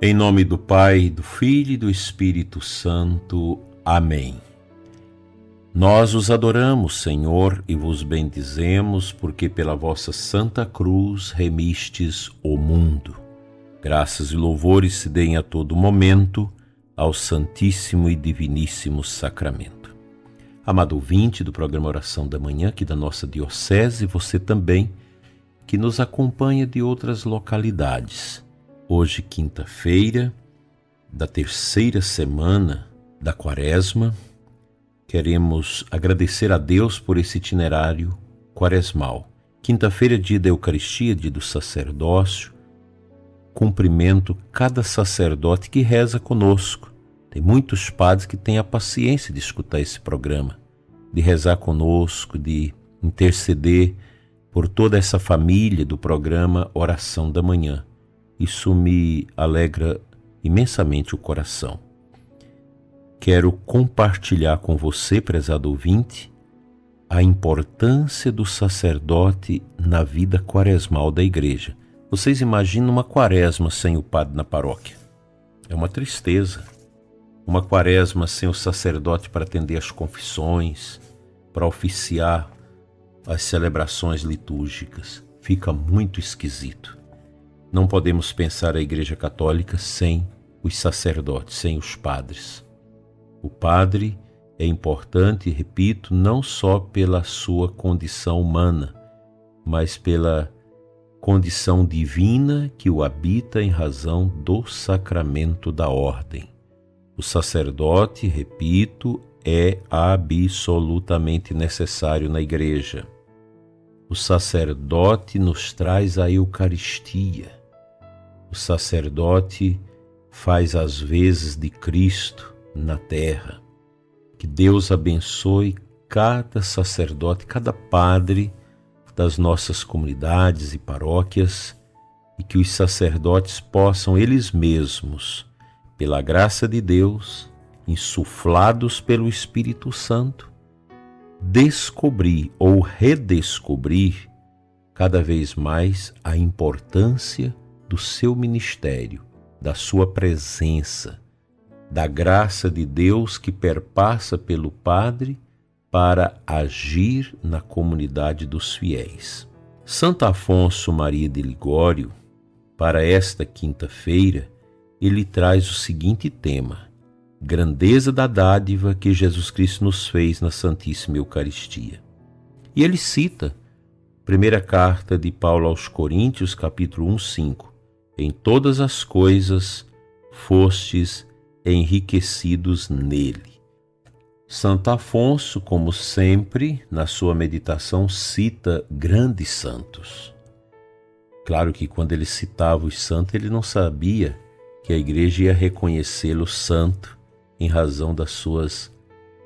Em nome do Pai, do Filho e do Espírito Santo. Amém. Nós os adoramos, Senhor, e vos bendizemos, porque pela vossa Santa Cruz remistes o mundo. Graças e louvores se deem a todo momento ao Santíssimo e Diviníssimo Sacramento. Amado ouvinte do programa Oração da Manhã, aqui da nossa Diocese, você também, que nos acompanha de outras localidades. Hoje, quinta-feira, da terceira semana da Quaresma, queremos agradecer a Deus por esse itinerário quaresmal. Quinta-feira, dia da Eucaristia, dia do sacerdócio. Cumprimento cada sacerdote que reza conosco. Tem muitos padres que têm a paciência de escutar esse programa, de rezar conosco, de interceder por toda essa família do programa Oração da Manhã. Isso me alegra imensamente o coração. Quero compartilhar com você, prezado ouvinte, a importância do sacerdote na vida quaresmal da igreja. Vocês imaginam uma quaresma sem o padre na paróquia? É uma tristeza. Uma quaresma sem o sacerdote para atender as confissões, para oficiar as celebrações litúrgicas. Fica muito esquisito. Não podemos pensar a Igreja Católica sem os sacerdotes, sem os padres. O padre é importante, repito, não só pela sua condição humana, mas pela condição divina que o habita em razão do sacramento da ordem. O sacerdote, repito, é absolutamente necessário na Igreja. O sacerdote nos traz a Eucaristia. O sacerdote faz as vezes de Cristo na terra. Que Deus abençoe cada sacerdote, cada padre das nossas comunidades e paróquias, e que os sacerdotes possam eles mesmos, pela graça de Deus, insuflados pelo Espírito Santo, descobrir ou redescobrir cada vez mais a importância do seu ministério, da sua presença, da graça de Deus que perpassa pelo padre para agir na comunidade dos fiéis. Santo Afonso Maria de Ligório, para esta quinta-feira, ele traz o seguinte tema: grandeza da dádiva que Jesus Cristo nos fez na Santíssima Eucaristia. E ele cita primeira carta de Paulo aos Coríntios, capítulo 1:5. Em todas as coisas fostes enriquecidos nele. Santo Afonso, como sempre, na sua meditação, cita grandes santos. Claro que quando ele citava os santos, ele não sabia que a igreja ia reconhecê-lo santo em razão das suas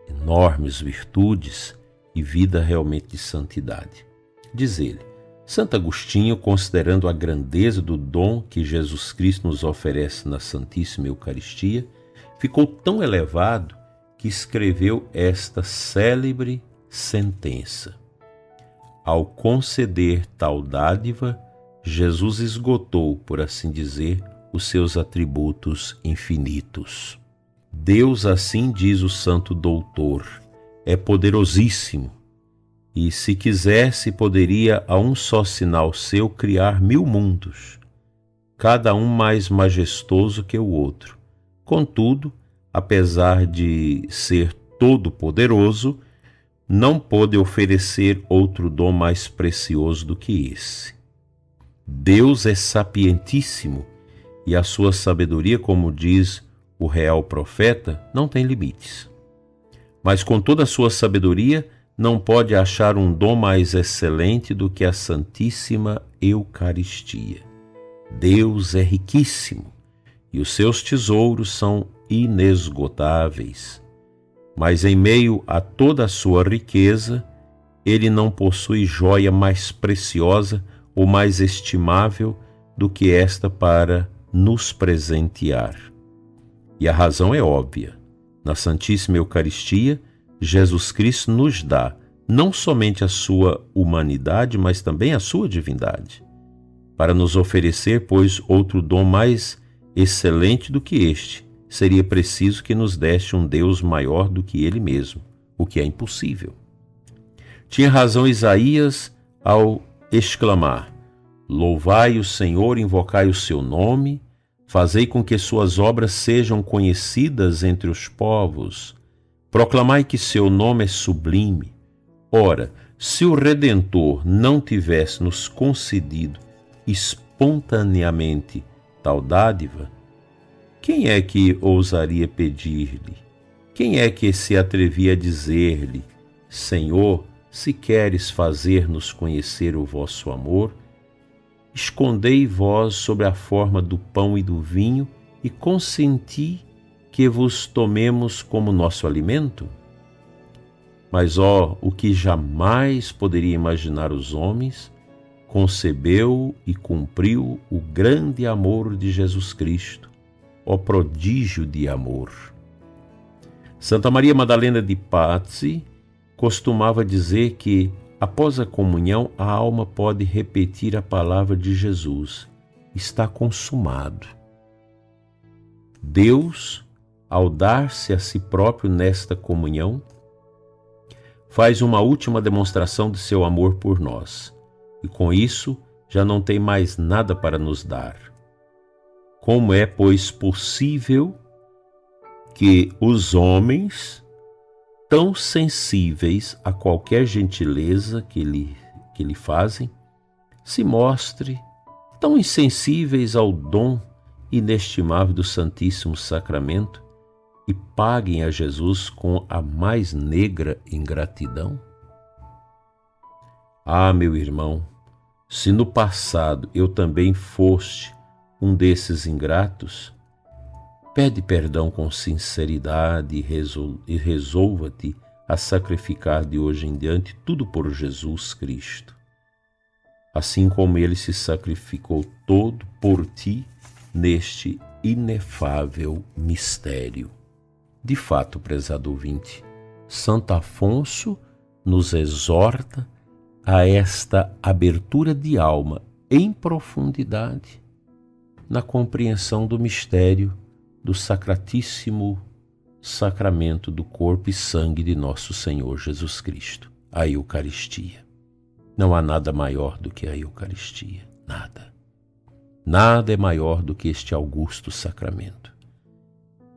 enormes virtudes e vida realmente de santidade. Diz ele: Santo Agostinho, considerando a grandeza do dom que Jesus Cristo nos oferece na Santíssima Eucaristia, ficou tão elevado que escreveu esta célebre sentença: ao conceder tal dádiva, Jesus esgotou, por assim dizer, os seus atributos infinitos. Deus, assim diz o santo doutor, é poderosíssimo, e se quisesse poderia a um só sinal seu criar 1000 mundos, cada um mais majestoso que o outro. Contudo, apesar de ser todo-poderoso, não pôde oferecer outro dom mais precioso do que esse. Deus é sapientíssimo e a sua sabedoria, como diz o real profeta, não tem limites. Mas com toda a sua sabedoria, não pode achar um dom mais excelente do que a Santíssima Eucaristia. Deus é riquíssimo e os seus tesouros são inesgotáveis. Mas em meio a toda a sua riqueza, ele não possui joia mais preciosa ou mais estimável do que esta para nos presentear. E a razão é óbvia. Na Santíssima Eucaristia, Jesus Cristo nos dá não somente a sua humanidade, mas também a sua divindade, para nos oferecer, pois, outro dom mais excelente do que este, seria preciso que nos deste um Deus maior do que ele mesmo, o que é impossível. Tinha razão Isaías ao exclamar: louvai o Senhor, invocai o seu nome, fazei com que suas obras sejam conhecidas entre os povos, proclamai que seu nome é sublime. Ora, se o Redentor não tivesse nos concedido espontaneamente tal dádiva, quem é que ousaria pedir-lhe? Quem é que se atrevia a dizer-lhe: Senhor, se queres fazer-nos conhecer o vosso amor, escondei vós sobre a forma do pão e do vinho e consenti que vos tomemos como nosso alimento? Mas, o que jamais poderia imaginar os homens, concebeu e cumpriu o grande amor de Jesus Cristo, ó prodígio de amor. Santa Maria Madalena de Pazzi costumava dizer que, após a comunhão, a alma pode repetir a palavra de Jesus: está consumado. Deus, ao dar-se a si próprio nesta comunhão, faz uma última demonstração de seu amor por nós, e com isso já não tem mais nada para nos dar. Como é, pois, possível que os homens, tão sensíveis a qualquer gentileza que lhe fazem, se mostrem tão insensíveis ao dom inestimável do Santíssimo Sacramento e paguem a Jesus com a mais negra ingratidão? Ah, meu irmão, se no passado eu também foste um desses ingratos, pede perdão com sinceridade e resolva-te a sacrificar de hoje em diante tudo por Jesus Cristo, assim como ele se sacrificou todo por ti neste inefável mistério. De fato, prezado ouvinte, Santo Afonso nos exorta a esta abertura de alma em profundidade na compreensão do mistério do sacratíssimo sacramento do corpo e sangue de nosso Senhor Jesus Cristo, a Eucaristia. Não há nada maior do que a Eucaristia, nada. Nada é maior do que este augusto sacramento.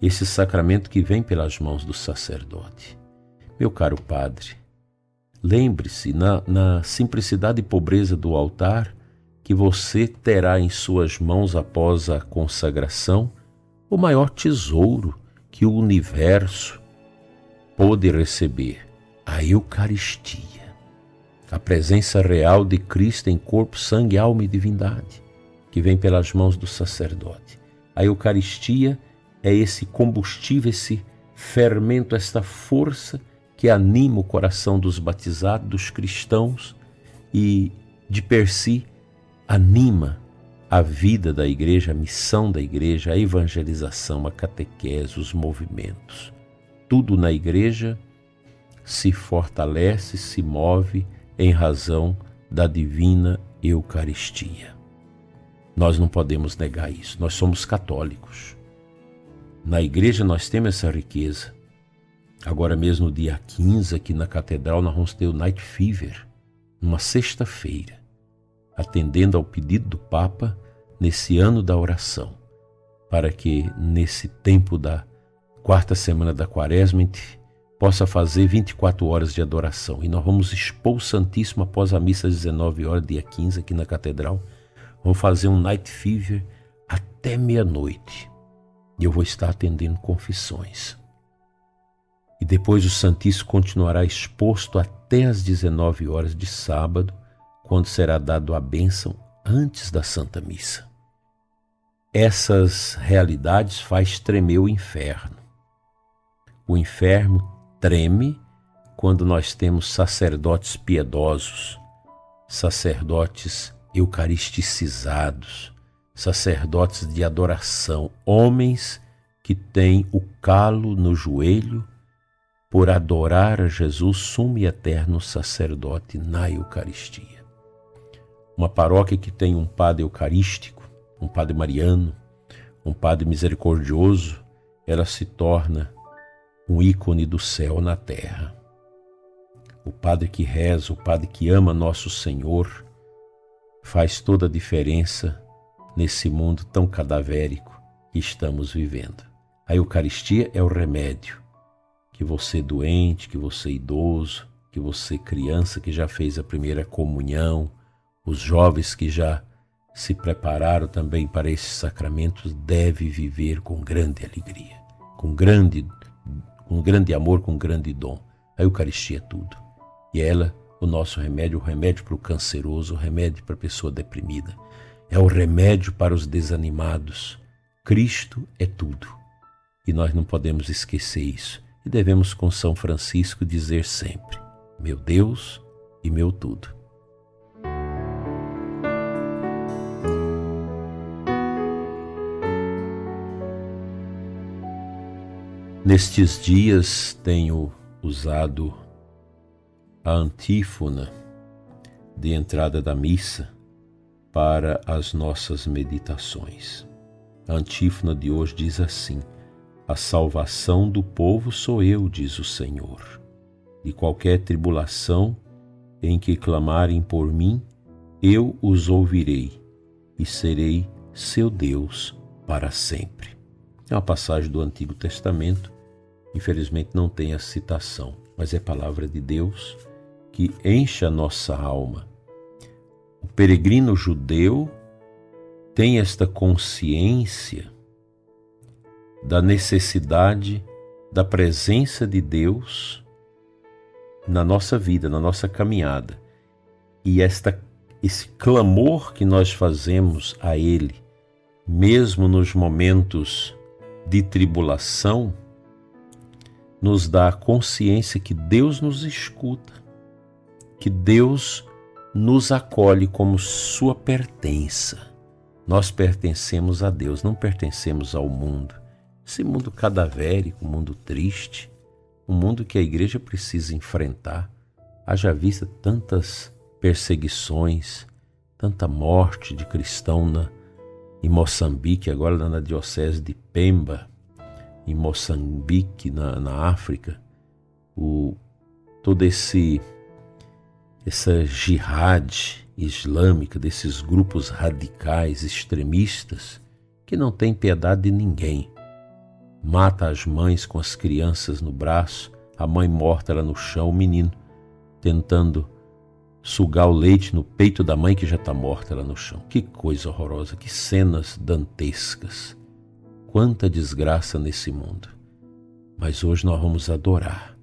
Esse sacramento que vem pelas mãos do sacerdote. Meu caro padre, lembre-se, na simplicidade e pobreza do altar, que você terá em suas mãos após a consagração o maior tesouro que o universo pôde receber, a Eucaristia, a presença real de Cristo em corpo, sangue, alma e divindade, que vem pelas mãos do sacerdote. A Eucaristia é esse combustível, esse fermento, esta força que anima o coração dos batizados, dos cristãos, e de per si anima a vida da igreja, a missão da igreja, a evangelização, a catequese, os movimentos. Tudo na igreja se fortalece, se move em razão da divina Eucaristia. Nós não podemos negar isso, nós somos católicos. Na igreja nós temos essa riqueza. Agora mesmo no dia 15, aqui na Catedral, nós vamos ter o Night Fever, numa sexta-feira, atendendo ao pedido do Papa nesse ano da oração, para que nesse tempo da quarta semana da Quaresma a gente possa fazer 24 horas de adoração. E nós vamos expor o Santíssimo após a missa às 19 horas, dia 15, aqui na Catedral. Vamos fazer um Night Fever até meia-noite. E eu vou estar atendendo confissões. E depois o Santíssimo continuará exposto até às 19 horas de sábado, quando será dado a bênção antes da Santa Missa. Essas realidades faz tremer o inferno. O inferno treme quando nós temos sacerdotes piedosos, sacerdotes eucaristicizados, sacerdotes de adoração, homens que têm o calo no joelho por adorar a Jesus, sumo e eterno sacerdote na Eucaristia. Uma paróquia que tem um padre eucarístico, um padre mariano, um padre misericordioso, ela se torna um ícone do céu na terra. O padre que reza, o padre que ama nosso Senhor, faz toda a diferença nesse mundo tão cadavérico que estamos vivendo. A Eucaristia é o remédio que você doente, que você idoso, que você criança que já fez a primeira comunhão, os jovens que já se prepararam também para esses sacramentos, deve viver com grande alegria, com grande amor, com grande dom. A Eucaristia é tudo. E ela, o nosso remédio, o remédio para o canceroso, o remédio para a pessoa deprimida, é o remédio para os desanimados. Cristo é tudo. E nós não podemos esquecer isso. E devemos, com São Francisco, dizer sempre: meu Deus e meu tudo. Nestes dias tenho usado a antífona de entrada da missa para as nossas meditações. A antífona de hoje diz assim: a salvação do povo sou eu, diz o Senhor. De qualquer tribulação em que clamarem por mim, eu os ouvirei e serei seu Deus para sempre. É uma passagem do Antigo Testamento, infelizmente não tem a citação, mas é palavra de Deus que enche a nossa alma. O peregrino judeu tem esta consciência da necessidade da presença de Deus na nossa vida, na nossa caminhada. E esse clamor que nós fazemos a Ele, mesmo nos momentos de tribulação, nos dá a consciência que Deus nos escuta, que Deus nos acolhe como sua pertença. Nós pertencemos a Deus, não pertencemos ao mundo. Esse mundo cadavérico, um mundo triste, um mundo que a igreja precisa enfrentar. Haja vista tantas perseguições, tanta morte de cristão em Moçambique, agora na diocese de Pemba, em Moçambique, na África, toda essa jihad islâmica, desses grupos radicais, extremistas, que não tem piedade de ninguém. Mata as mães com as crianças no braço, a mãe morta lá no chão, o menino tentando sugar o leite no peito da mãe que já está morta lá no chão. Que coisa horrorosa, que cenas dantescas. Quanta desgraça nesse mundo. Mas hoje nós vamos adorar,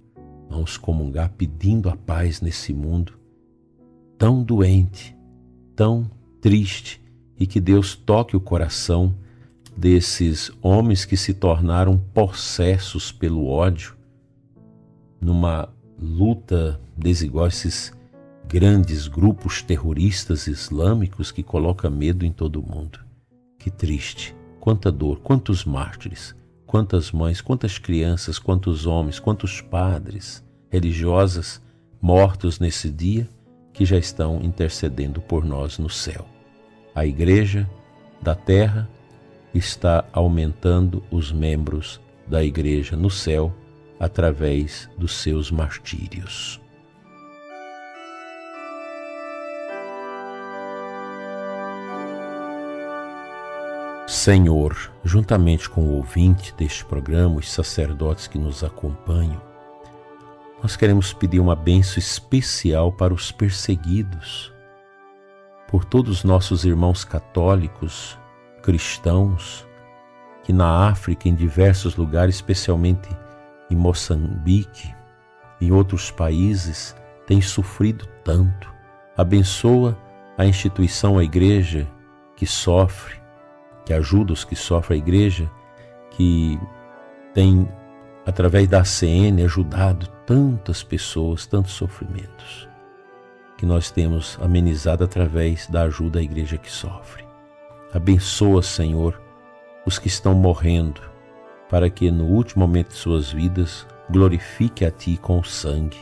vamos comungar pedindo a paz nesse mundo tão doente, tão triste, e que Deus toque o coração desses homens que se tornaram possessos pelo ódio, numa luta desigual, esses grandes grupos terroristas islâmicos que colocam medo em todo mundo. Que triste, quanta dor, quantos mártires, quantas mães, quantas crianças, quantos homens, quantos padres, religiosas mortos nesse dia, que já estão intercedendo por nós no céu. A Igreja da Terra está aumentando os membros da Igreja no céu através dos seus martírios. Senhor, juntamente com o ouvinte deste programa, os sacerdotes que nos acompanham, nós queremos pedir uma bênção especial para os perseguidos, por todos os nossos irmãos católicos, cristãos, que na África, em diversos lugares, especialmente em Moçambique, em outros países, têm sofrido tanto. Abençoa a instituição, a igreja que sofre, que ajuda os que sofrem, a igreja que tem, através da ACN, ajudado tantas pessoas, tantos sofrimentos, que nós temos amenizado através da ajuda à igreja que sofre. Abençoa, Senhor, os que estão morrendo, para que no último momento de suas vidas glorifique a Ti com o sangue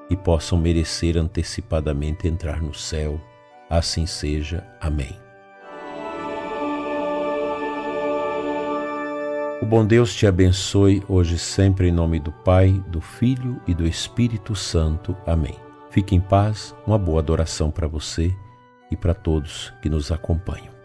e possam merecer antecipadamente entrar no céu. Assim seja. Amém. O bom Deus te abençoe hoje e sempre em nome do Pai, do Filho e do Espírito Santo. Amém. Fique em paz, uma boa adoração para você e para todos que nos acompanham.